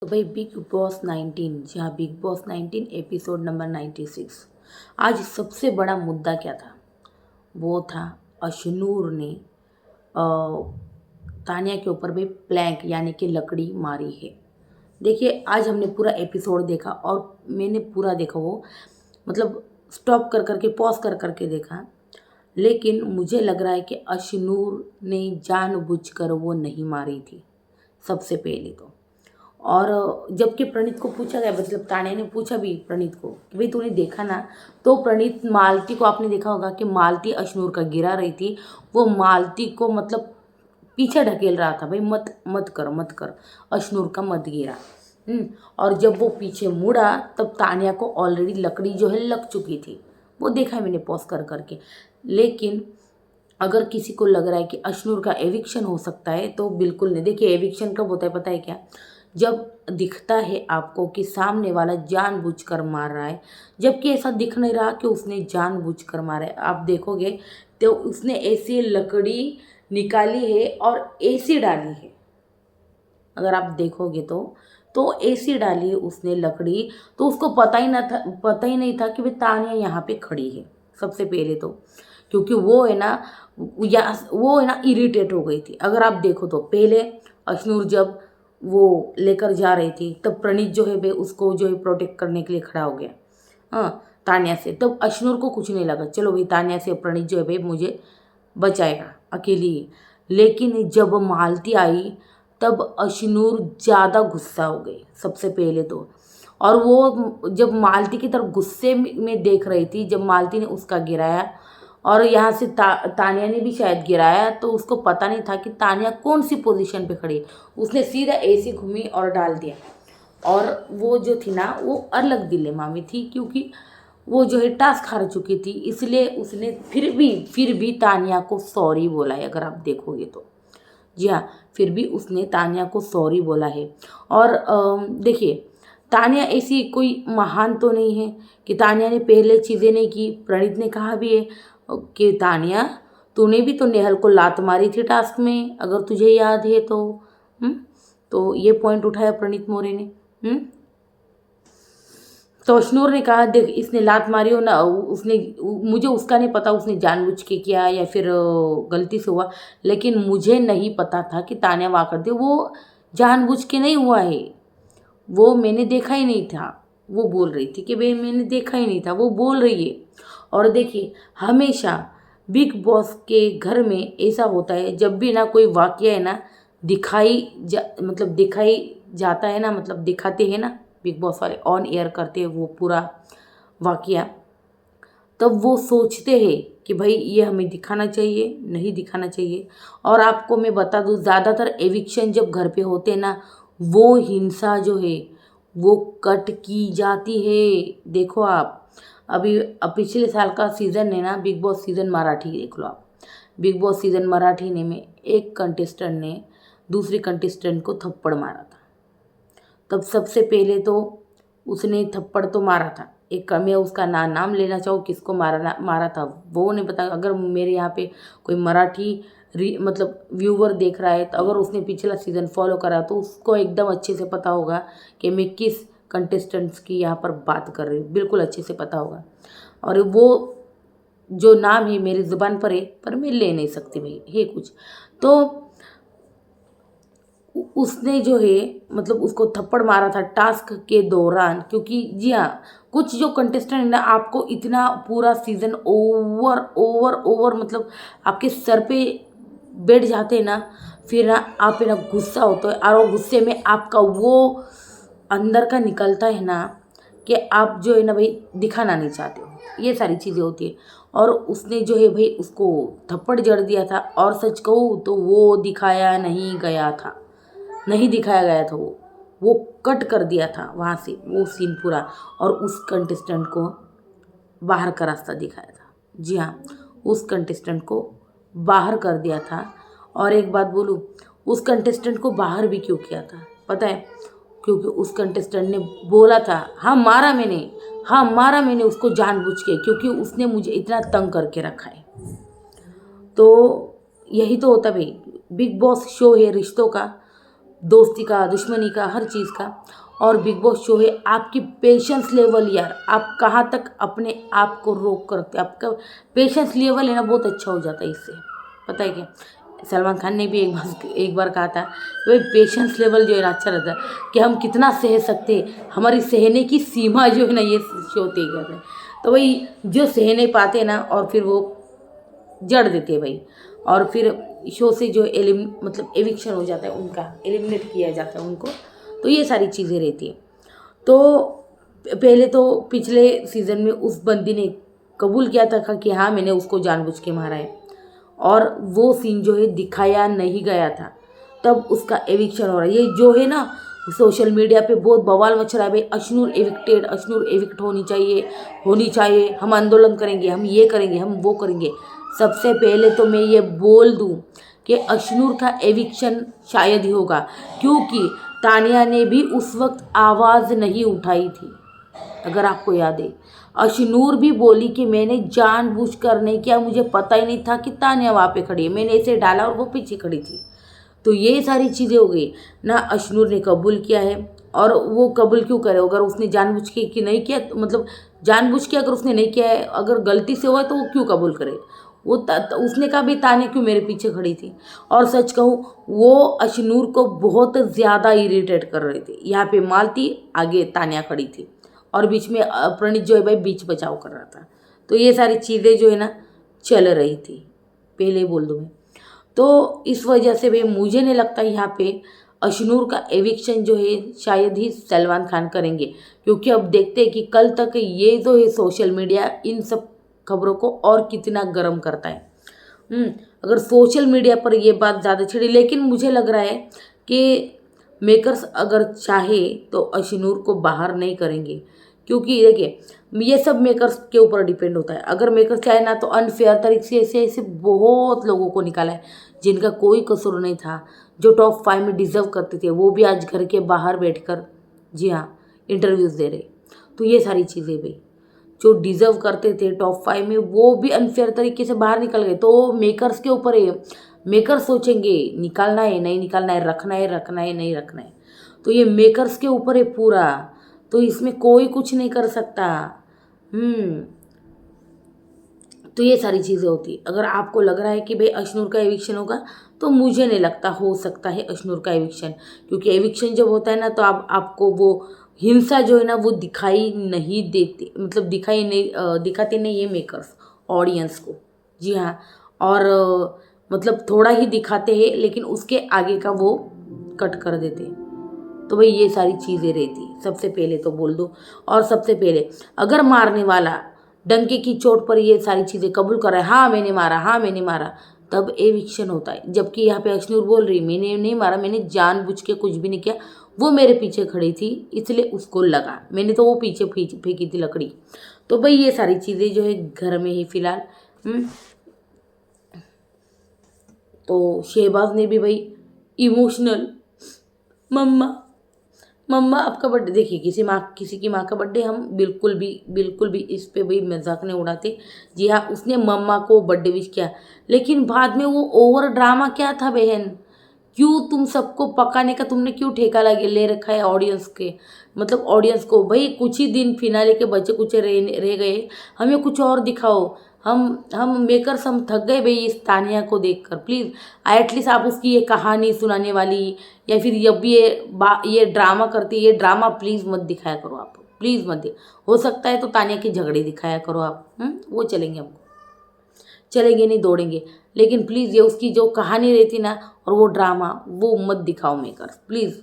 तो भाई big boss 19, जी हाँ, बिग बॉस 19 एपिसोड नंबर 96। आज सबसे बड़ा मुद्दा क्या था? वो था अशनूर ने अ, तानिया के ऊपर भी प्लैंक यानी कि लकड़ी मारी है। देखिए, आज हमने पूरा एपिसोड देखा और मैंने पूरा देखा वो, मतलब स्टॉप कर करके पॉज कर करके देखा। लेकिन मुझे लग रहा है कि अशनूर ने जानबूझकर वो नहीं मारी थी, सबसे पहले तो। और जबकि प्रणीत को पूछा गया, मतलब तान्या ने पूछा भी प्रणीत को कि भाई तूने देखा ना, तो प्रणीत मालती को, आपने देखा होगा कि मालती अशनूर का गिरा रही थी, वो मालती को मतलब पीछे ढकेल रहा था, भाई मत मत कर मत कर, अशनूर का मत गिरा। और जब वो पीछे मुड़ा तब तान्या को ऑलरेडी लकड़ी जो है लग चुकी थी। वो देखा है मैंने पॉज कर करके। लेकिन अगर किसी को लग रहा है कि अशनूर का एविक्शन हो सकता है तो बिल्कुल नहीं। देखिए, एविक्शन कब होता है पता है क्या? जब दिखता है आपको कि सामने वाला जानबूझकर मार रहा है, जबकि ऐसा दिख नहीं रहा कि उसने जानबूझकर मारा है। आप देखोगे तो उसने ऐसी लकड़ी निकाली है और ऐसी डाली है। अगर आप देखोगे तो ऐसी डाली है उसने लकड़ी, तो उसको पता ही नहीं था कि भाई तानिया यहाँ पे खड़ी है, सबसे पहले तो। क्योंकि वो है ना, वो है ना इरिटेट हो गई थी। अगर आप देखो तो पहले अशनूर जब वो लेकर जा रही थी तब प्रणीत जो है वे उसको जो है प्रोटेक्ट करने के लिए खड़ा हो गया, हाँ, तानिया से। तब अशनूर को कुछ नहीं लगा, चलो भाई तानिया से प्रणीत जो है भाई मुझे बचाएगा अकेली ही। लेकिन जब मालती आई तब अशनूर ज़्यादा गुस्सा हो गई, सबसे पहले तो। और वो जब मालती की तरफ गुस्से में देख रही थी, जब मालती ने उसका गिराया और यहाँ से तानिया ने भी शायद गिराया, तो उसको पता नहीं था कि तानिया कौन सी पोजीशन पे खड़ी है। उसने सीधा ऐसी घूमी और डाल दिया। और वो जो थी ना, वो अलग दिलेमा में थी, क्योंकि वो जो है टास्क हार चुकी थी, इसलिए उसने फिर भी तानिया को सॉरी बोला है, अगर आप देखोगे तो। जी हाँ, फिर भी उसने तानिया को सॉरी बोला है। और देखिए, तानिया ऐसी कोई महान तो नहीं है कि तानिया ने पहले चीज़ें नहीं की। प्रणीत ने कहा भी है कि तानिया, तूने भी तो नेहल को लात मारी थी टास्क में, अगर तुझे याद है तो। हुँ? तो ये पॉइंट उठाया प्रणीत मौर्य ने। हुँ? तो अशनूर ने कहा, देख इसने लात मारी हो ना, उसने, मुझे उसका नहीं पता उसने जानबूझ के किया या फिर गलती से हुआ, लेकिन मुझे नहीं पता था कि तान्या वाह करती। वो जानबूझ के नहीं हुआ है, वो मैंने देखा ही नहीं था। वो बोल रही थी कि भाई मैंने देखा ही नहीं था, वो बोल रही है। और देखिए, हमेशा बिग बॉस के घर में ऐसा होता है, जब भी ना कोई वाकया है ना मतलब दिखाई जाता है ना, मतलब दिखाते हैं ना बिग बॉस वाले, ऑन एयर करते हैं वो पूरा वाकया, तब वो सोचते हैं कि भाई ये हमें दिखाना चाहिए, नहीं दिखाना चाहिए। और आपको मैं बता दूँ, ज़्यादातर एविक्शन जब घर पे होते हैं ना, वो हिंसा जो है वो कट की जाती है। देखो आप, अभी अब पिछले साल का सीज़न है ना, बिग बॉस सीज़न मराठी देख लो आप। बिग बॉस सीज़न मराठी ने में एक कंटेस्टेंट ने दूसरे कंटेस्टेंट को थप्पड़ मारा था। तब सबसे पहले तो उसने थप्पड़ तो मारा था, एक मैं उसका नाम लेना चाहूँ किसको मारा मारा था वो नहीं पता। अगर मेरे यहाँ पे कोई मराठी मतलब व्यूवर देख रहा है, तो अगर उसने पिछला सीज़न फॉलो करा तो उसको एकदम अच्छे से पता होगा कि मैं किस कंटेस्टेंट्स की यहाँ पर बात कर रही हूँ, बिल्कुल अच्छे से पता होगा। और वो जो नाम है मेरी ज़ुबान पर है, पर मैं ले नहीं सकती भाई, है कुछ तो। उसने जो है मतलब उसको थप्पड़ मारा था टास्क के दौरान, क्योंकि जी हाँ, कुछ जो कंटेस्टेंट है ना, आपको इतना पूरा सीज़न ओवर ओवर ओवर मतलब आपके सर पे बैठ जाते हैं ना, फिर ना आप है ना गुस्सा होता है, और वो गुस्से में आपका वो अंदर का निकलता है ना, कि आप जो है ना भाई दिखाना नहीं चाहते हो, ये सारी चीज़ें होती है। और उसने जो है भाई उसको थप्पड़ जड़ दिया था, और सच कहूँ तो वो दिखाया नहीं गया था, नहीं दिखाया गया था वो कट कर दिया था वहाँ से वो सीन पूरा, और उस कंटेस्टेंट को बाहर का रास्ता दिखाया था। जी हाँ, उस कंटेस्टेंट को बाहर कर दिया था। और एक बात बोलूँ, उस कंटेस्टेंट को बाहर भी क्यों किया था पता है? क्योंकि उस कंटेस्टेंट ने बोला था, हाँ मारा मैंने, हाँ मारा मैंने उसको जानबूझ के, क्योंकि उसने मुझे इतना तंग करके रखा है। तो यही तो होता भाई, बिग बॉस शो है रिश्तों का। दोस्ती का, दुश्मनी का, हर चीज़ का। और बिग बॉस शो है आपकी पेशेंस लेवल, यार आप कहाँ तक अपने आप को रोक कर रखते हैं, आपका पेशेंस लेवल है ना बहुत अच्छा हो जाता है इससे। पता है क्या, सलमान खान ने भी एक बार कहा था कि भाई पेशेंस लेवल जो है ना अच्छा रहता है, कि हम कितना सह सकते हैं, हमारी सहने की सीमा जो है ना ये शो तय कर रहे हैं। तो भाई जो सह नहीं पाते ना और फिर वो जड़ देते हैं भाई, और फिर शो से जो मतलब एविक्शन हो जाता है, उनका एलिमिनेट किया जाता है उनको। तो ये सारी चीज़ें रहती है। तो पहले तो पिछले सीज़न में उस बंदी ने कबूल किया था कि हाँ मैंने उसको जानबूझ के मारा है, और वो सीन जो है दिखाया नहीं गया था, तब उसका एविक्शन हो रहा है। ये जो है ना सोशल मीडिया पे बहुत बवाल मच रहा है भाई, अशनूर एविक्टेड, अशनूर एविक्ट होनी चाहिए, हम आंदोलन करेंगे, हम ये करेंगे, हम वो करेंगे। सबसे पहले तो मैं ये बोल दूं कि अशनूर का एविक्शन शायद ही होगा, क्योंकि तानिया ने भी उस वक्त आवाज़ नहीं उठाई थी। अगर आपको याद है, अशनूर भी बोली कि मैंने जानबूझकर नहीं किया, मुझे पता ही नहीं था कि तानिया वहाँ पे खड़ी है, मैंने इसे डाला और वो पीछे खड़ी थी। तो ये सारी चीज़ें हो गई ना। अशनूर ने कबूल किया है, और वो कबूल क्यों करे अगर उसने जानबूझ के कि नहीं किया, मतलब जानबूझ के अगर उसने नहीं किया है, अगर गलती से हुआ है तो वो क्यों कबूल करे। वो उसने कहा भी तानिया क्यों मेरे पीछे खड़ी थी। और सच कहूँ वो अशनूर को बहुत ज़्यादा इरिटेट कर रहे थे। यहाँ पे मालती, आगे तानिया खड़ी थी, और बीच में प्रणीत जो है भाई बीच बचाव कर रहा था। तो ये सारी चीज़ें जो है ना चल रही थी, पहले ही बोल दूँ मैं। तो इस वजह से भाई मुझे नहीं लगता यहाँ पे अशनूर का एविक्शन जो है शायद ही सलमान खान करेंगे, क्योंकि अब देखते हैं कि कल तक ये जो है सोशल मीडिया इन सब खबरों को और कितना गर्म करता है। अगर सोशल मीडिया पर ये बात ज़्यादा छिड़ी, लेकिन मुझे लग रहा है कि मेकर्स अगर चाहे तो अशनूर को बाहर नहीं करेंगे, क्योंकि देखिए ये सब मेकर्स के ऊपर डिपेंड होता है। अगर मेकर्स चाहे ना तो अनफेयर तरीके से ऐसे बहुत लोगों को निकाला है जिनका कोई कसूर नहीं था, जो टॉप 5 में डिजर्व करते थे, वो भी आज घर के बाहर बैठकर, जी हाँ, इंटरव्यूज़ दे रहे। तो ये सारी चीज़ें भाई, जो डिजर्व करते थे टॉप 5 में वो भी अनफेयर तरीके से बाहर निकल गए। तो मेकर्स के ऊपर है, मेकर सोचेंगे निकालना है नहीं निकालना है, रखना है रखना है नहीं रखना है। तो ये मेकर्स के ऊपर है पूरा, तो इसमें कोई कुछ नहीं कर सकता। तो ये सारी चीज़ें होती। अगर आपको लग रहा है कि भाई अशनूर का एविक्शन होगा, तो मुझे नहीं लगता हो सकता है अशनूर का एविक्शन, क्योंकि एविक्शन जब होता है ना तो आपको वो हिंसा जो है ना वो दिखाई नहीं देती, मतलब दिखाते नहीं है मेकर्स ऑडियंस को। जी हाँ, और मतलब थोड़ा ही दिखाते हैं, लेकिन उसके आगे का वो कट कर देते हैं। तो भाई ये सारी चीज़ें रहती, सबसे पहले तो बोल दो। और सबसे पहले अगर मारने वाला डंके की चोट पर ये सारी चीज़ें कबूल कर रहा है, हाँ मैंने मारा, हाँ मैंने मारा, तब एविक्शन होता है। जबकि यहाँ पे अशनूर बोल रही मैंने नहीं मारा, मैंने जानबूझ के कुछ भी नहीं किया, वो मेरे पीछे खड़ी थी इसलिए उसको लगा, मैंने तो वो पीछे फेंकी थी लकड़ी। तो भाई ये सारी चीज़ें जो है घर में ही फिलहाल। तो शहबाज ने भी भाई इमोशनल, मम्मा मम्मा आपका बर्थडे, देखिए किसी की माँ का बर्थडे हम बिल्कुल भी इस पे भाई मजाक नहीं उड़ाते। जी हाँ, उसने मम्मा को बर्थडे विश किया, लेकिन बाद में वो ओवर ड्रामा क्या था बहन, क्यों तुम सबको पकाने का तुमने क्यों ठेका ले रखा है ऑडियंस के, मतलब ऑडियंस को भाई कुछ ही दिन फिनाले के बचे कुछ रह गए, हमें कुछ और दिखाओ। हम मेकर्स हम थक गए भाई इस तानिया को देखकर। प्लीज़ एटलीस्ट आप उसकी ये कहानी सुनाने वाली, या फिर जब भी ये ड्रामा करती है, ये ड्रामा प्लीज़ मत दिखाया करो आप, प्लीज़ मत। हो सकता है तो तानिया के झगड़े दिखाया करो आप, वो चलेंगे, हमको चलेंगे नहीं दौड़ेंगे, लेकिन प्लीज़ ये उसकी जो कहानी रहती ना और वो ड्रामा वो मत दिखाओ मेकर्स प्लीज़।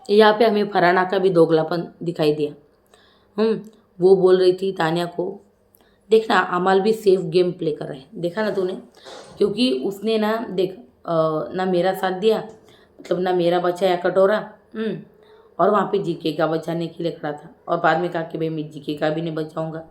यहाँ पे हमें फरहाना का भी दोगलापन दिखाई दिया। वो बोल रही थी तानिया को, देखना अमल भी सेफ गेम प्ले कर रहे हैं, देखा ना तूने, क्योंकि उसने ना देख ना मेरा साथ दिया, मतलब ना मेरा बचाया कटोरा, और वहाँ पे जीके का बचाने के लिए खड़ा था, और बाद में कहा कि भाई मैं जीके का भी नहीं बचाऊंगा।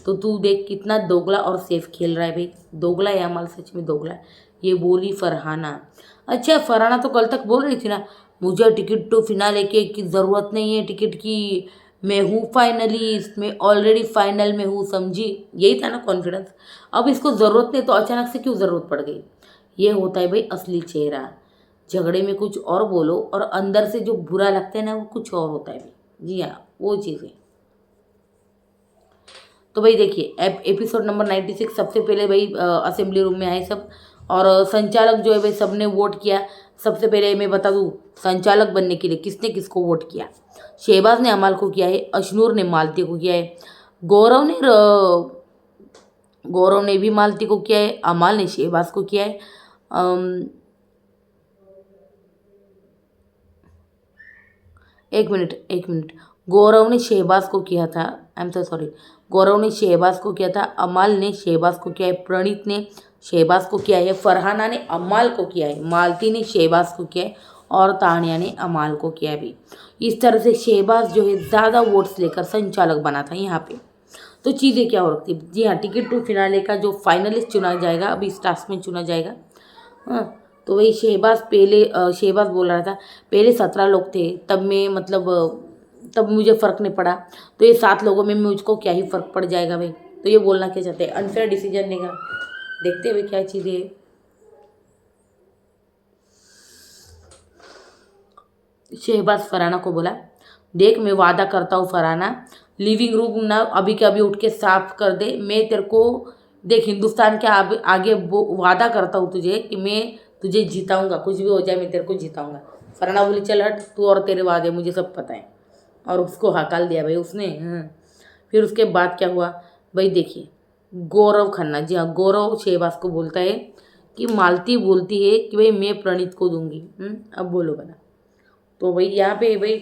तो तू देख कितना दोगला और सेफ खेल रहा है भाई, दोगला है अमल, सच में दोगला है। ये बोली फरहाना। अच्छा फरहाना तो कल तक बोल रही थी ना मुझे टिकट तो फिनाले की ज़रूरत नहीं है, टिकट की मैं हूँ फाइनली इसमें, ऑलरेडी फाइनल में हूँ, समझी। यही था ना कॉन्फिडेंस। अब इसको ज़रूरत नहीं तो अचानक से क्यों ज़रूरत पड़ गई। ये होता है भाई असली चेहरा। झगड़े में कुछ और बोलो और अंदर से जो बुरा लगता है ना वो कुछ और होता है भाई। जी हाँ, वो चीज़ें। तो भाई देखिए एपिसोड नंबर 96 सबसे पहले भाई असेंबली रूम में आए सब। और संचालक जो है भाई सबने वोट किया। सबसे पहले मैं बता दूँ संचालक बनने के लिए किसने किसको वोट किया। शहबाज ने अमाल को किया है, अशनूर ने मालती को किया है, गौरव ने गौरव ने भी मालती को किया है, अमाल ने शहबाज को किया है। एक मिनट, गौरव ने शहबाज को किया था। I am so sorry. गौरव ने शहबाज को किया था, अमाल ने शहबाज को किया है, प्रणीत ने शहबाज को किया है, फरहाना ने अमाल को किया है, मालती ने शहबाज को किया है और तानिया ने अमाल को किया है भी। इस तरह से शहबाज जो है ज़्यादा वोट्स लेकर संचालक बना था यहाँ पे। तो चीज़ें क्या हो रखती है। जी हाँ, टिकट टू फिनाले का जो फाइनलिस्ट चुना जाएगा अभी इस टास्क में चुना जाएगा। हाँ, तो वही शहबाज बोल रहा था पहले 17 लोग थे तब मैं मतलब तब मुझे फ़र्क नहीं पड़ा, तो ये 7 लोगों में मुझको क्या ही फ़र्क पड़ जाएगा भाई। तो ये बोलना क्या चाहते हैं, अनफेयर डिसीजन लेगा। देखते हुए क्या चीज़ें है। शहबाज फरहाना को बोला देख मैं वादा करता हूँ फरहाना, लिविंग रूम ना अभी के अभी उठ के साफ कर दे। मैं तेरे को देख हिंदुस्तान के आगे वादा करता हूँ तुझे कि मैं तुझे जिताऊंगा, कुछ भी हो जाए मैं तेरे को जिताऊंगा। फरहाना बोली चल हट तू और तेरे वादे मुझे सब पता है। और उसको हकाल दिया भाई उसने। फिर उसके बाद क्या हुआ भाई देखिए, गौरव खन्ना, जी हाँ गौरव शहबाज को बोलता है कि मालती बोलती है कि भाई मैं प्रणीत को दूंगी। अब बोलो बना। तो भाई यहाँ पे भाई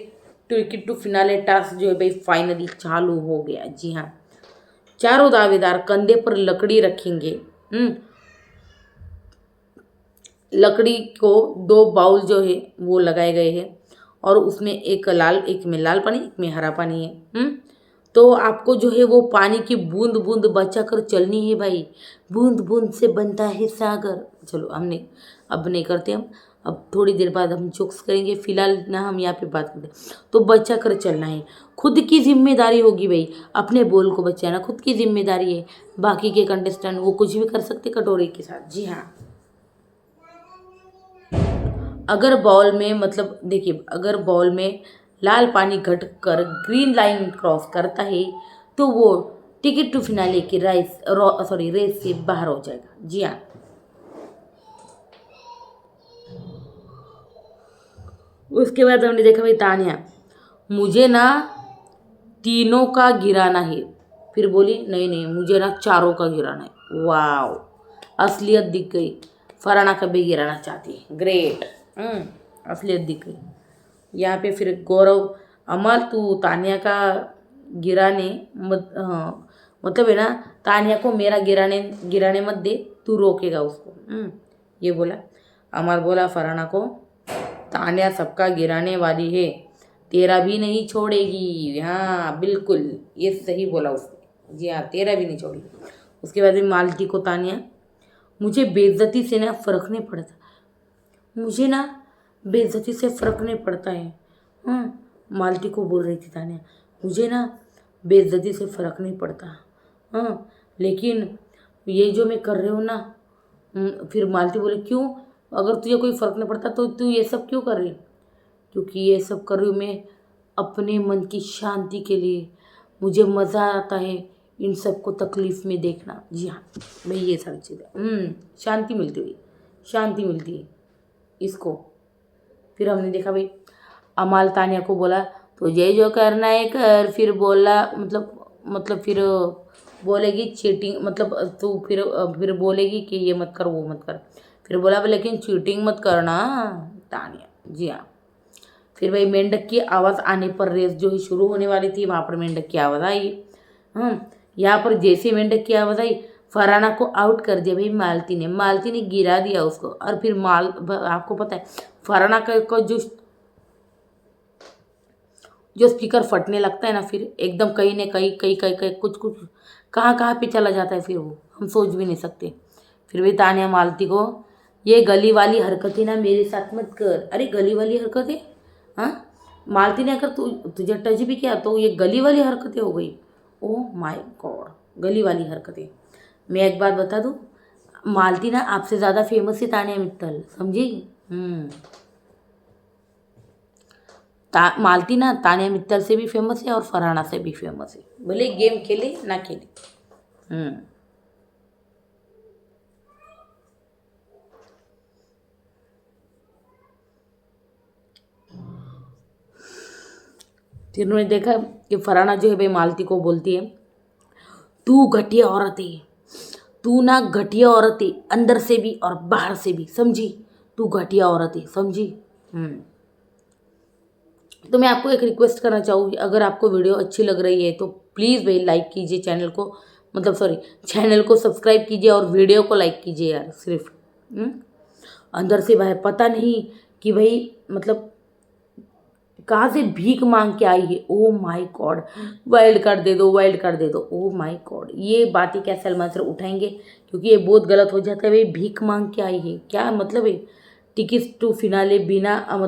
टिकट टू फिनाले टास्क जो है भाई फाइनली चालू हो गया। जी हाँ, चारों दावेदार कंधे पर लकड़ी रखेंगे। लकड़ी को 2 बाउल जो है वो लगाए गए हैं और उसमें एक में लाल पानी एक में हरा पानी है। तो आपको जो है वो पानी की बूंद बूंद बचा कर चलनी है भाई। बूंद बूंद से बनता है सागर। चलो हमने अब नहीं करते हम, अब थोड़ी देर बाद हम जोक्स करेंगे। फिलहाल ना हम यहाँ पे बात करते हैं। तो बचा कर चलना है, खुद की जिम्मेदारी होगी भाई। अपने बोल को बचाना खुद की जिम्मेदारी है। बाकी के कंटेस्टेंट वो कुछ भी कर सकते कटोरे के साथ। जी हाँ, अगर बॉल में मतलब देखिए अगर बॉल में लाल पानी घट कर ग्रीन लाइन क्रॉस करता है तो वो टिकट टू फिनाले की रेस से बाहर हो जाएगा। जी हाँ, उसके बाद हमने देखा भाई तानिया, मुझे ना तीनों का गिराना है। फिर बोली नहीं नहीं मुझे ना चारों का गिराना है। वाओ, असलियत दिख गई। फरहाना का भी गिराना चाहती है, ग्रेट। असलियत दिख गई। यहाँ पे फिर गौरव, अमल तू तानिया का गिराने मत, हाँ मतलब है ना तानिया को मेरा गिराने गिराने मत दे, तू रोकेगा उसको। ये बोला। अमल बोला फरहाना को तानिया सबका गिराने वाली है, तेरा भी नहीं छोड़ेगी। हाँ बिल्कुल, ये सही बोला उसने। जी हाँ, तेरा भी नहीं छोड़ेगी। उसके बाद में मालती को तानिया, मुझे बेइज्जती से ना फ़र्क नहीं पड़ता, मुझे ना बेइज्जती से फ़र्क नहीं पड़ता है। मालती को बोल रही थी तानिया, मुझे ना बेइज्जती से फ़र्क नहीं पड़ता। लेकिन ये जो मैं कर रही हूँ ना। फिर मालती बोले क्यों, अगर तुझे कोई फ़र्क नहीं पड़ता तो तू ये सब क्यों कर रही। क्योंकि ये सब कर रही हूँ मैं अपने मन की शांति के लिए। मुझे मज़ा आता है इन सबको तकलीफ़ में देखना। जी हाँ भाई, ये सारी चीज़ें शांति मिलती हुई, शांति मिलती है इसको। फिर हमने देखा भाई अमाल तानिया को बोला तो ये जो करना है कर। फिर बोला मतलब फिर बोलेगी चीटिंग, मतलब तू फिर बोलेगी कि ये मत कर वो मत कर। फिर बोला लेकिन चीटिंग मत करना तानिया। जी हाँ, फिर भाई मेंढक की आवाज़ आने पर रेस जो है शुरू होने वाली थी, वहाँ पर मेंढक की आवाज़ आई। यहाँ पर जैसे मेंढक की आवाज़ आई फरहाना को आउट कर दिया भाई मालती ने गिरा दिया उसको। और फिर आपको पता है फरहाना का जो स्पीकर फटने लगता है ना, फिर एकदम कहीं न कहीं कहीं कुछ कहाँ पे चला जाता है, फिर वो हम सोच भी नहीं सकते। फिर भी तानिया मालती को, ये गली वाली हरकतें ना मेरे साथ मत कर। अरे गली वाली हरकतें, हाँ मालती ने अगर तुझे टच भी किया तो ये गली वाली हरकतें हो गई। ओह माय गॉड, गली वाली हरकतें। मैं एक बात बता दूँ, मालती ना आपसे ज़्यादा फेमस है तानिया मित्तल, समझी। मालती ना तानिया मित्तल से भी फेमस है और फरहाना से भी फेमस है, भले गेम खेले ना खेले। फिर उन्होंने देखा कि फरहाना जो है भाई मालती को बोलती है, तू घटिया औरत है, तू ना घटिया औरत है, अंदर से भी और बाहर से भी, समझी। तू घटिया औरत है, समझी। तो मैं आपको एक रिक्वेस्ट करना चाहूँगी, अगर आपको वीडियो अच्छी लग रही है तो प्लीज़ भाई लाइक कीजिए चैनल को, मतलब सॉरी चैनल को सब्सक्राइब कीजिए और वीडियो को लाइक कीजिए यार सिर्फ। अंदर से बाहर पता नहीं कि भाई मतलब कहाँ से भीख मांग के आई है। Oh my God, wild card दे दो, वाइल्ड कार्ड दे दो। ओ माय गॉड, ये बातें क्या सलमान सर उठाएंगे, क्योंकि ये बहुत गलत हो जाता है भाई। भीख मांग के आई है, क्या मतलब है। टिकट टू फिनाले बिना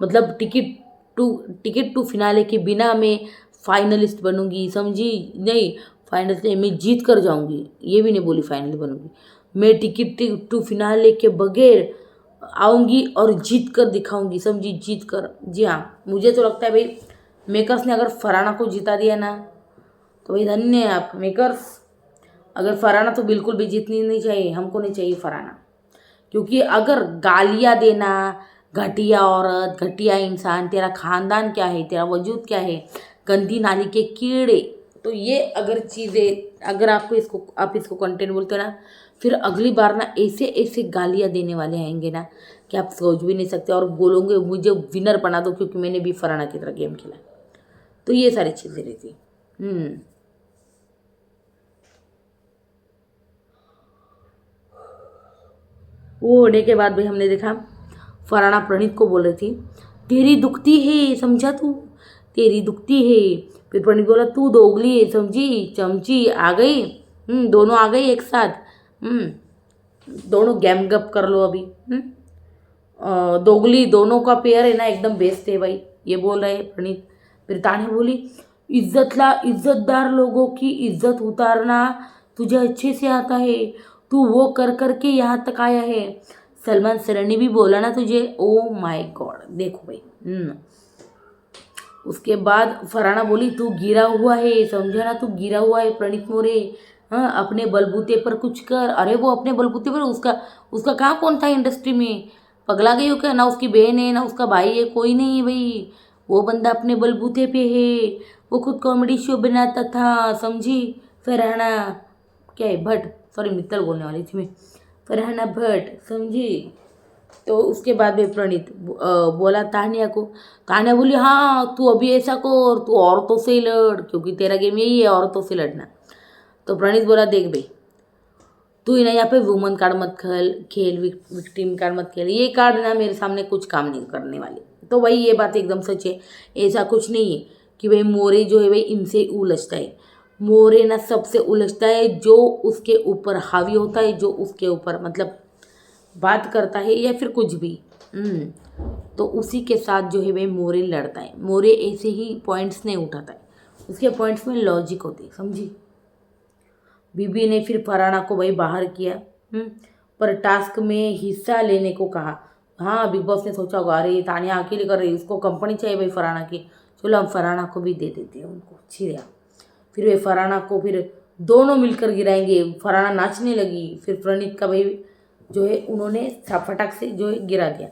मतलब टिकट टू फिनाले के बिना मैं फाइनलिस्ट बनूंगी, समझी। नहीं, फाइनलिस्ट नहीं, मैं जीत कर जाऊंगी, ये भी नहीं बोली फाइनल बनूंगी। मैं टिकट टू फिनाले के बगैर आऊँगी और जीत कर दिखाऊंगी, समझी, जीत कर। जी हाँ, मुझे तो लगता है भाई मेकर्स ने अगर फरहाना को जिता दिया ना तो भाई धन्य है आप मेकर्स। अगर फरहाना तो बिल्कुल भी जीतनी नहीं चाहिए, हमको नहीं चाहिए फरहाना। क्योंकि अगर गालियाँ देना, घटिया औरत, घटिया इंसान, तेरा खानदान क्या है, तेरा वजूद क्या है, गंदी नाली के कीड़े, तो ये अगर चीज़ें अगर आप इसको कंटेंट बोलते हो ना, फिर अगली बार ना ऐसे ऐसे गालियाँ देने वाले आएंगे ना कि आप सोच भी नहीं सकते, और बोलोगे मुझे विनर बना दो क्योंकि मैंने भी फरहाना की तरह गेम खेला। तो ये सारी चीज़ें रहती। वो होने के बाद भी हमने देखा फरहाना प्रणीत को बोल रही थी, तेरी दुखती है, समझा तू, तेरी दुखती है। फिर प्रणीत बोला तू दोगली है, समझी, चमची आ गई। दोनों आ गई एक साथ। दोनों गैम गप कर लो अभी। दोगली दोनों का पेयर है ना एकदम बेस्ट है भाई, ये बोल रहे हैं प्रणीत। फिर तान्या बोली, इज्जतदार लोगों की इज्जत उतारना तुझे अच्छे से आता है, तू वो कर करके यहाँ तक आया है। सलमान सर ने भी बोला ना तुझे। ओ माय गॉड, देखो भाई। उसके बाद फरहाना बोली तू गिरा हुआ है, समझा ना, तू गिरा हुआ है प्रणीत मोरे। हाँ, अपने बलबूते पर कुछ कर। अरे वो अपने बलबूते पर, उसका उसका कहाँ कौन था इंडस्ट्री में, पगला गई हो क्या। ना उसकी बहन है ना उसका भाई है, कोई नहीं है भाई। वो बंदा अपने बलबूते पे है, वो खुद कॉमेडी शो बनाता था, समझी। फरहाना क्या है, भट्ट, सॉरी मित्तल बोलने वाली थी मैं, फरहाना भट्ट, समझी। तो उसके बाद में प्रणीत बोला तान्या को। तान्या बोली हाँ तू अभी ऐसा कर, तू औरतों से ही लड़, क्योंकि तेरा गेम यही है औरतों से लड़ना। तो प्रणीत बोला देख भाई, तू ही ना यहाँ पे वुमन कार्ड मत खेल, विक्टिम कार्ड मत खेल, ये कार्ड ना मेरे सामने कुछ काम नहीं करने वाले। तो भाई ये बात एकदम सच है, ऐसा कुछ नहीं है कि भाई मोरे जो है भाई इनसे उलझता है। मोरे ना सबसे उलझता है जो उसके ऊपर हावी होता है, जो उसके ऊपर मतलब बात करता है या फिर कुछ भी। तो उसी के साथ जो है भाई मोरे लड़ता है। मोरे ऐसे ही पॉइंट्स नहीं उठाता है, उसके पॉइंट्स में लॉजिक होती है, समझी। बीबी ने फिर फरहाना को भाई बाहर किया, पर टास्क में हिस्सा लेने को कहा। हाँ, बिग बॉस ने सोचा होगा अरे तानिया अकेले कर रही, उसको कंपनी चाहिए भाई फरहाना की, चलो हम फरहाना को भी दे देते हैं उनको, छिया। फिर वे फरहाना को फिर दोनों मिलकर गिराएंगे। फरहाना नाचने लगी, फिर प्रणीत का भाई जो है उन्होंने फटाक से जो है गिरा दिया।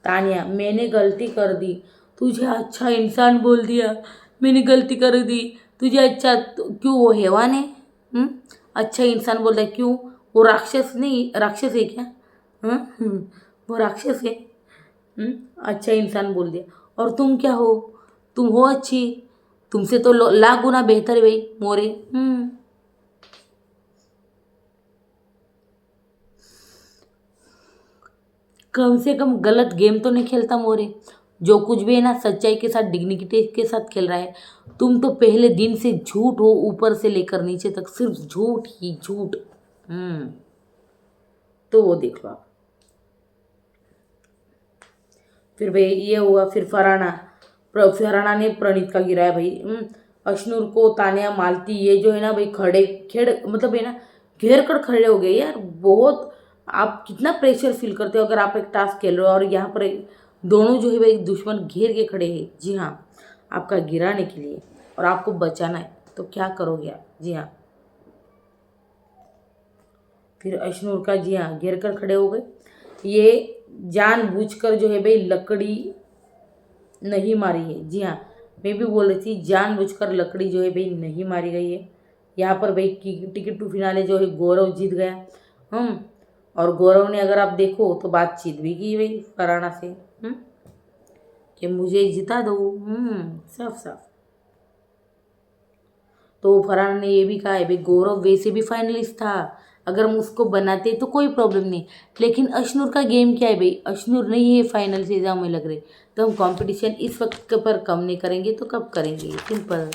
तानिया मैंने गलती कर दी, तुझे अच्छा इंसान बोल दिया, मैंने गलती कर दी, तुझे अच्छा क्यों, वो हैवान है। अच्छा इंसान बोल रहा है क्यों, वो राक्षस नहीं, राक्षस है क्या। वो राक्षस है। अच्छा इंसान बोल दिया, और तुम क्या हो, तुम हो अच्छी, तुमसे तो लाख गुना बेहतर है भाई मोरे। कम से कम गलत गेम तो नहीं खेलता मोरे, जो कुछ भी है ना सच्चाई के साथ डिग्निटी के साथ खेल रहा है। तुम तो पहले दिन से झूठ हो, ऊपर से लेकर नीचे तक सिर्फ झूठ ही झूठ। तो वो देख लो आप। फिर भाई ये हुआ, फिर फरहाना फरहाना ने प्रणीत का गिराया भाई। अशनूर को तान्या मालती ये जो है ना भाई खड़े खेड़ मतलब है ना घेर कर खड़े हो गए यार। बहुत आप कितना प्रेशर फील करते हो अगर आप एक टास्क खेल रहे हो और यहाँ पर दोनों जो है भाई दुश्मन घेर के खड़े हैं। जी हाँ, आपका गिराने के लिए और आपको बचाना है, तो क्या करोगे आप? जी हाँ, फिर अशनूर का जी हाँ घेर कर खड़े हो गए। ये जानबूझकर जो है भाई लकड़ी नहीं मारी है। जी हाँ, मैं भी बोल रही थी जानबूझकर लकड़ी जो है भाई नहीं मारी गई है। यहाँ पर भाई टिकट टू फिनाले जो है गौरव जीत गया। हम और गौरव ने अगर आप देखो तो बातचीत भी की भाई फरहाना से कि मुझे जिता दो। साफ साफ तो फरहाना ने ये भी कहा है भाई गौरव वैसे भी फाइनलिस्ट था, अगर हम उसको बनाते तो कोई प्रॉब्लम नहीं। लेकिन अशनूर का गेम क्या है भाई, अशनूर नहीं है फाइनल से एग्जाम में लग रहे, तो हम कंपटीशन इस वक्त पर कम नहीं करेंगे तो कब करेंगे, सिंपल।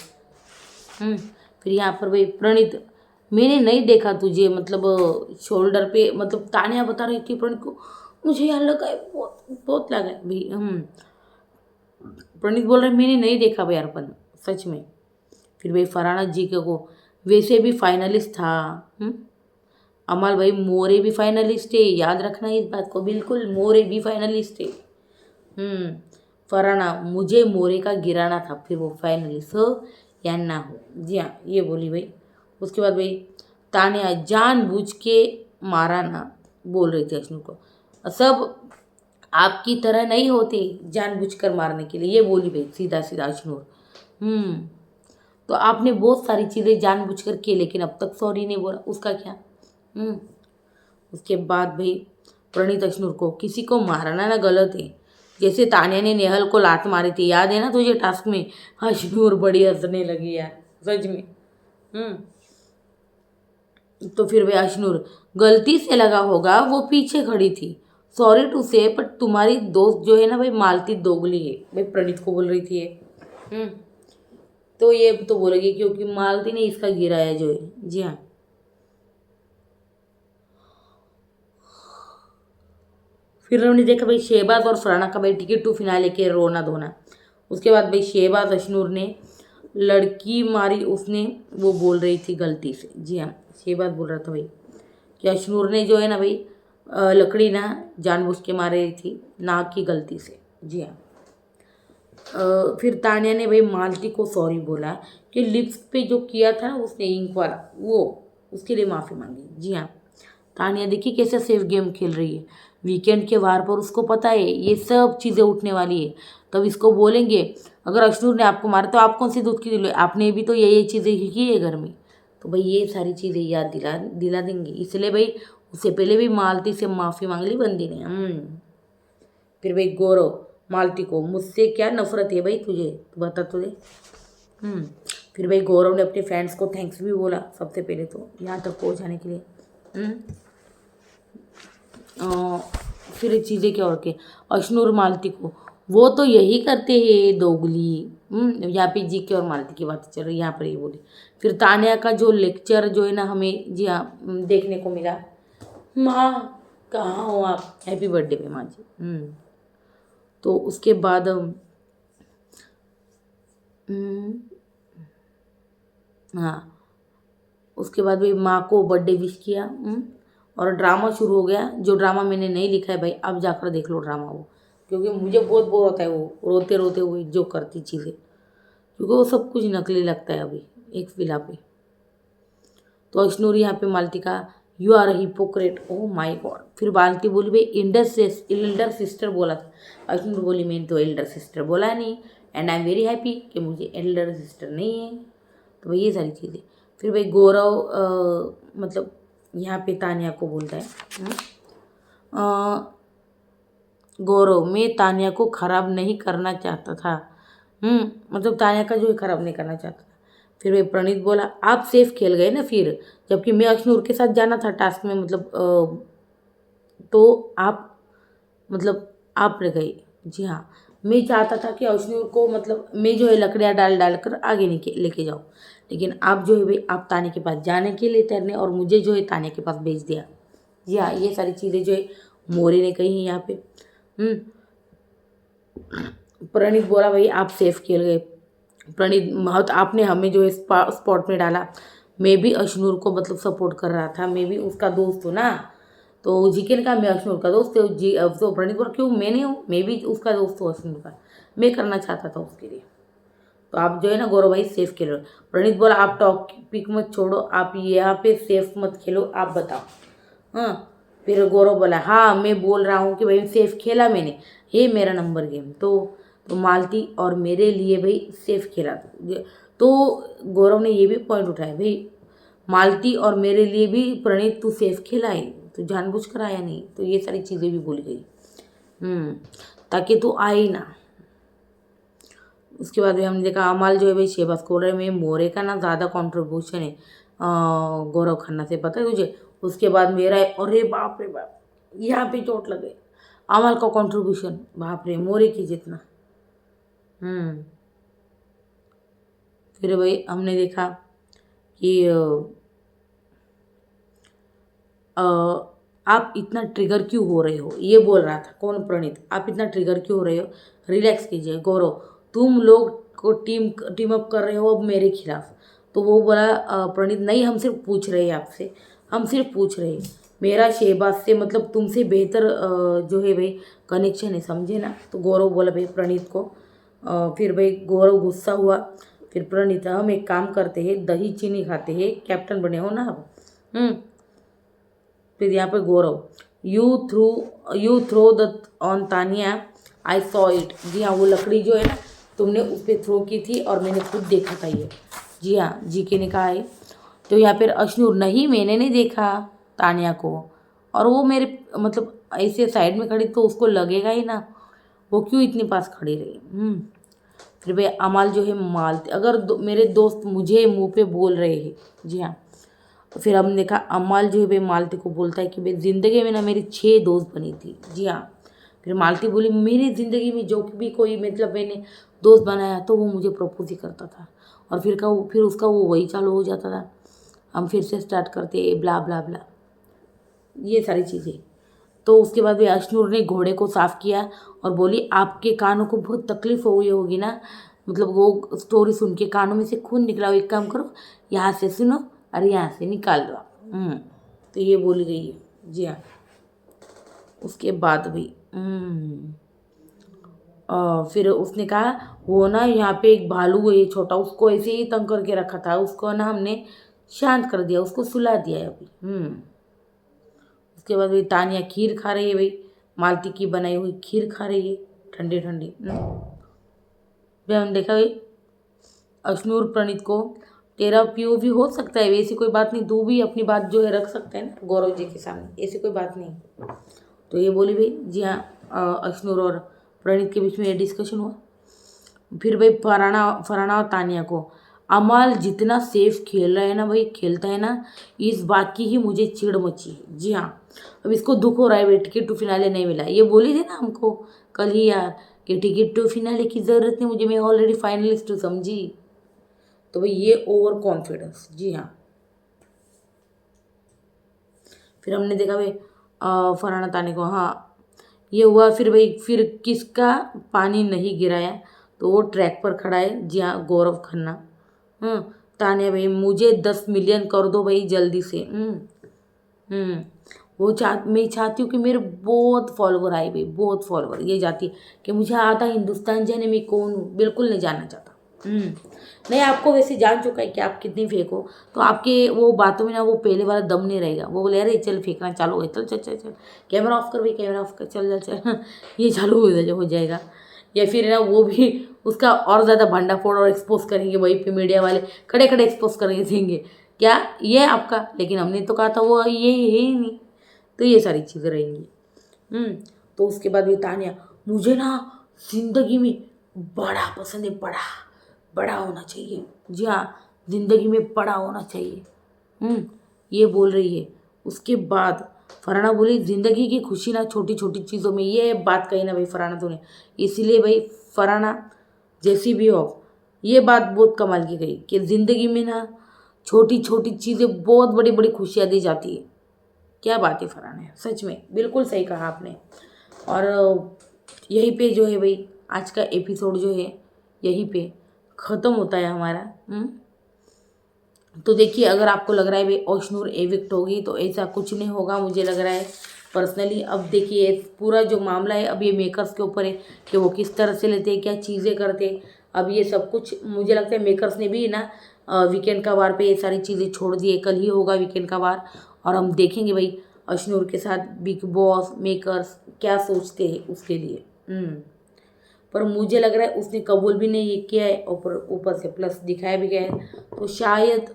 फिर यहाँ पर भाई प्रणीत, मैंने नहीं देखा तुझे मतलब शोल्डर पे, मतलब तानिया बता रही थी प्रणीत को मुझे यहाँ लगा है, बहुत बहुत लगा है भाई। प्रणीत बोल रहे मैंने नहीं देखा भाई अर्पण सच में। फिर भाई फरहाना जी के को वैसे भी फाइनलिस्ट था। अमल भाई मोरे भी फाइनलिस्ट है, याद रखना इस बात को, बिल्कुल मोरे भी फाइनलिस्ट है। फरहाना मुझे मोरे का गिराना था, फिर वो फाइनलिस्ट हो या ना हो। जी हाँ, ये बोली भाई। उसके बाद भाई तानिया जानबूझ के मारा ना बोल रही थी अश्नु को, सब आपकी तरह नहीं होते जानबूझकर मारने के लिए, ये बोली भाई सीधा सीधा अश्नूर। तो आपने बहुत सारी चीज़ें जानबूझकर की लेकिन अब तक सॉरी नहीं बोला, उसका क्या। उसके बाद भाई प्रणीत अश्नूर को किसी को मारना ना गलत है, जैसे तान्या ने नेहल को लात मारी थी, याद है ना तुझे टास्क में। अश्नूर बड़ी हंसने लगी यार सच में। तो फिर भाई अश्नूर गलती से लगा होगा, वो पीछे खड़ी थी, सॉरी टू से, पर तुम्हारी दोस्त जो है ना भाई मालती दोगली है भाई, प्रणीत को बोल रही थी ये। तो ये तो बोलेगी क्योंकि मालती ने इसका गिराया जो है। जी हाँ, फिर हमने देखा भाई शहबाज और फरहाना का भाई टिकट टू फिनाले के रोना धोना। उसके बाद भाई शहबाज अश्नूर ने लड़की मारी, उसने वो बोल रही थी गलती से। जी हाँ, शहबाज बोल रहा था भाई कि अश्नूर ने जो है ना भाई लकड़ी ना जानबूझ के मार रही थी, ना कि गलती से। जी हाँ, फिर तान्या ने भाई मालती को सॉरी बोला कि लिप्स पे जो किया था ना उसने इंक वाला, वो उसके लिए माफ़ी मांगी। जी हाँ, तान्या देखिए कैसे सेफ गेम खेल रही है। वीकेंड के वार पर उसको पता है ये सब चीज़ें उठने वाली है, तब इसको बोलेंगे अगर अश्नूर ने आपको मारा तो आप कौन सी दूध की दिलो, आपने भी तो ये चीज़ें की है घर में, तो भाई ये सारी चीज़ें याद दिला दिला देंगे, इसलिए भाई उससे पहले भी मालती से माफ़ी मांग ली बंदी ने। फिर भाई गौरव मालती को मुझसे क्या नफरत है भाई तुझे, तो बता तुझे। फिर भाई गौरव ने अपने फ्रेंड्स को थैंक्स भी बोला सबसे पहले तो यहाँ तक पहुँचाने के लिए। फिर चीज़ें क्या और के अश्नूर मालती को, वो तो यही करते हैं दोगली। यहाँ पे जी के और मालती की बात चल रही, यहाँ पर ये बोली। फिर तान्या का जो लेक्चर जो है ना हमें जी हाँ देखने को मिला, माँ कहाँ हो आप, हैप्पी बर्थडे पे माँ जी। तो उसके बाद हाँ, उसके बाद भी माँ को बर्थडे विश किया। और ड्रामा शुरू हो गया, जो ड्रामा मैंने नहीं लिखा है भाई अब जाकर देख लो ड्रामा वो, क्योंकि मुझे बहुत बोर होता है वो रोते रोते हुए जो करती चीज़ें, क्योंकि वो सब कुछ नकली लगता है अभी एक फिला पे। तो अश्नूर यहाँ पे मालती का you are hypocrite, oh my god. फिर मालती बोली भाई एल्डर सिस्टर बोला था, अश्नूर बोली मैंने तो एल्डर सिस्टर बोला नहीं, and I am very happy कि मुझे एल्डर सिस्टर नहीं है। तो भाई ये सारी चीज़ें। फिर भाई गौरव मतलब यहाँ पे तान्या को बोलता है गौरव मैं तान्या को ख़राब नहीं करना चाहता था। मतलब तान्या का जो है ख़राब नहीं करना चाहता था। फिर भाई प्रणीत बोला आप सेफ खेल गए ना फिर, जबकि मैं अश्नूर के साथ जाना था टास्क में, मतलब तो आप मतलब आप रह गए। जी हाँ, मैं चाहता था कि अश्नूर को मतलब मैं जो है लकड़ियाँ डाल डाल कर आगे लेके जाऊँ, लेकिन आप जो है भाई आप तान्या के पास जाने के लिए तैरने और मुझे जो है तान्या के पास भेज दिया। जी हाँ, ये सारी चीज़ें जो है मोरे ने कही हैं यहाँ पे। प्रणीत बोला भाई आप सेफ खेल गए। प्रणीत बहुत आपने हमें जो है स्पॉट में डाला। मैं भी अशनूर को मतलब सपोर्ट कर रहा था, मैं भी उसका दोस्त हूँ ना। तो जीके ने कहा मैं अशनूर का दोस्त हूँ। जी तो प्रणीत बोला क्यों मैं नहीं हूँ, मैं भी उसका दोस्त हूँ अशनूर का, मैं करना चाहता था उसके लिए। तो आप जो है ना गौरव भाई सेफ खेलो। प्रणीत बोला आप टॉपिक मत छोड़ो, आप यहाँ पे सेफ मत खेलो, आप बताओ। हाँ, फिर गौरव बोला हाँ मैं बोल रहा हूँ कि भाई सेफ खेला मैंने, ये मेरा नंबर गेम। तो मालती और मेरे लिए भाई सेफ खेला। तो गौरव ने ये भी पॉइंट उठाया भाई मालती और मेरे लिए भी प्रणीत तू सेफ खेला है, तू जानबूझ कर आया नहीं। तो ये सारी चीज़ें भी बोली गई ताकि तू आए ही ना। उसके बाद भी हमने देखा अमाल जो है भाई शहबाज कोलर में मोरे का ना ज़्यादा कंट्रीब्यूशन है गौरव खन्ना से, पता है तुझे। उसके बाद मेरा है, अरे बाप रे बाप यहाँ पे चोट लगे। अमाल का कंट्रीब्यूशन बाप रे मोरे की जितना। फिर भाई हमने देखा कि आप इतना ट्रिगर क्यों हो रहे हो, ये बोल रहा था कौन, प्रणीत। आप इतना ट्रिगर क्यों हो रहे हो, रिलैक्स कीजिए। गौरव तुम लोग को टीम अप कर रहे हो अब मेरे खिलाफ। तो वो बोला प्रणीत नहीं हम सिर्फ पूछ रहे हैं आपसे, हम सिर्फ पूछ रहे हैं, मेरा शहबाज से मतलब तुमसे बेहतर जो है भाई कनेक्शन है, समझे ना। तो गौरव बोला भाई प्रणीत को। फिर भाई गौरव गुस्सा हुआ। फिर प्रणीत हम एक काम करते हैं दही चीनी खाते हैं, कैप्टन बने हो ना अब। फिर यहाँ पे Gaurav you throw the on Tania, I saw it. जी हाँ वो लकड़ी जो है ना तुमने उस पर थ्रो की थी और मैंने खुद देखा था ये। जी हाँ जीके ने कहा है। तो यहाँ पर अशनूर नहीं मैंने नहीं देखा तानिया को, और वो मेरे मतलब ऐसे साइड में खड़ी तो उसको लगेगा ही ना, वो क्यों इतनी पास खड़ी रही। फिर भाई अमाल जो है मालते अगर मेरे दोस्त मुझे मुंह पे बोल रहे हैं। जी हाँ तो फिर हमने देखा अमाल जो है भाई मालती को बोलता है कि भाई ज़िंदगी में ना मेरी 6 दोस्त बनी थी। जी हाँ फिर मालती बोली मेरी ज़िंदगी में जो भी कोई मतलब मैंने दोस्त बनाया तो वो मुझे प्रपोज ही करता था, और फिर उसका वो वही चालू हो जाता था, हम फिर से स्टार्ट करते ब्ला ब्ला ब्ला ये सारी चीज़ें। तो उसके बाद भी अशनूर ने घोड़े को साफ किया और बोली आपके कानों को बहुत तकलीफ हो गई होगी ना, मतलब वो स्टोरी सुन के कानों में से खून निकला हो, एक काम करो यहाँ से सुनो और यहाँ से निकाल दो आप। तो ये बोली गई है। जी हाँ उसके बाद भी फिर उसने कहा वो ना यहाँ पे एक भालू है छोटा, उसको ऐसे ही तंग करके रखा था, उसको ना हमने शांत कर दिया, उसको सुला दिया है अभी। उसके बाद भाई तानिया खीर खा रही है, भाई मालती की बनाई हुई खीर खा रही है ठंडी ठंडी। भाई हम देखा भाई अशनूर प्रणीत को तेरा पीओवी हो सकता है, ऐसी कोई बात नहीं, तू भी अपनी बात जो है रख सकता है ना गौरव जी के सामने, ऐसी कोई बात नहीं। तो ये बोली भाई जी हाँ अशनूर और प्रणीत के बीच में ये डिस्कशन हुआ। फिर भाई फराना और तानिया को अमाल जितना सेफ खेल रहा है ना भाई, खेलता है ना, इस बात की ही मुझे चिढ़ मची है। जी हाँ अब इसको दुख हो रहा है भाई टिकट टू फिनाले नहीं मिला, ये बोली थी ना हमको कल ही यार कि टिकट टू फिनाले की ज़रूरत नहीं मुझे, मैं ऑलरेडी फाइनलिस्ट हूँ समझी। तो भाई ये ओवर कॉन्फिडेंस। जी हाँ फिर हमने देखा भाई फरहाना ताने को, हाँ ये हुआ। फिर भाई फिर किसका पानी नहीं गिराया, तो वो ट्रैक पर खड़ा है। जी हाँ गौरव खन्ना। तानिया भाई मुझे 10 मिलियन कर दो भाई जल्दी से। मैं चाहती हूँ कि मेरे बहुत फॉलोवर आए भाई, बहुत फॉलोवर। ये चाहती है कि मुझे आधा हिंदुस्तान जाने मैं कौन हूँ, बिल्कुल नहीं जानना चाहता। नहीं आपको वैसे जान चुका है कि आप कितनी फेंको, तो आपके वो बातों में ना वो पहले वाला दम नहीं रहेगा। वो बोले अरे चल फेंकना चालू हो, चल चल चल चल कैमरा ऑफ कर भाई, कैमरा ऑफ कर, चल चल चल ये चालू हो जाएगा। या फिर ना वो भी उसका और ज़्यादा भंडा फोड़ और एक्सपोज करेंगे, वहीं पे मीडिया वाले खड़े खड़े एक्सपोज करेंगे, देंगे क्या ये आपका, लेकिन हमने तो कहा था वो ये है ही नहीं। तो ये सारी चीज़ें रहेंगी। तो उसके बाद भी तानिया मुझे ना जिंदगी में बड़ा पसंद है, बड़ा बड़ा होना चाहिए। जी हाँ जिंदगी में बड़ा होना चाहिए। ये बोल रही है। उसके बाद फरहाना बोली ज़िंदगी की खुशी ना छोटी छोटी चीज़ों में, ये बात कही ना भाई फरहाना तूने, इसीलिए भाई फरहाना जैसी भी हो ये बात बहुत कमाल की गई कि ज़िंदगी में ना छोटी छोटी चीज़ें बहुत बड़ी बड़ी खुशियाँ दी जाती है। क्या बात है फरहाना, सच में बिल्कुल सही कहा आपने। और यहीं पे जो है भाई आज का एपिसोड जो है यहीं पे ख़त्म होता है हमारा। तो देखिए, अगर आपको लग रहा है भाई ओशनूर एविक्ट होगी, तो ऐसा कुछ नहीं होगा मुझे लग रहा है पर्सनली। अब देखिए पूरा जो मामला है अब ये मेकर्स के ऊपर है कि वो किस तरह से लेते हैं, क्या चीज़ें करते हैं। अब ये सब कुछ मुझे लगता है मेकर्स ने भी ना वीकेंड का वार पे ये सारी चीज़ें छोड़ दी है। कल ही होगा वीकेंड का वार और हम देखेंगे भाई अशनूर के साथ बिग बॉस मेकर्स क्या सोचते हैं उसके लिए। पर मुझे लग रहा है उसने कबूल भी नहीं किया है, ऊपर ऊपर से प्लस दिखाया भी गया है, तो शायद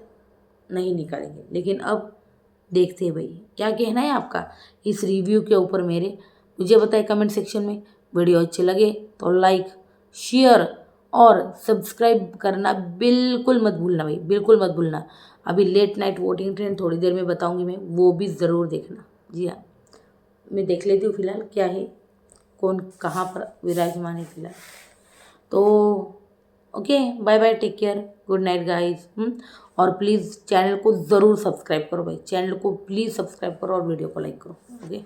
नहीं निकालेंगे। लेकिन अब देखते हैं भाई क्या कहना है आपका इस रिव्यू के ऊपर मेरे, मुझे बताएं कमेंट सेक्शन में। वीडियो अच्छे लगे तो लाइक शेयर और सब्सक्राइब करना बिल्कुल मत भूलना भाई, बिल्कुल मत भूलना। अभी लेट नाइट वोटिंग ट्रेंड थोड़ी देर में बताऊंगी मैं, वो भी ज़रूर देखना। जी हाँ, मैं देख लेती हूँ फिलहाल क्या है, कौन कहाँ पर विराजमान है फिलहाल। तो okay, bye bye, take care, good night guys. और प्लीज़ चैनल को ज़रूर सब्सक्राइब करो भाई, चैनल को प्लीज़ सब्सक्राइब करो और वीडियो को लाइक करो। ओके।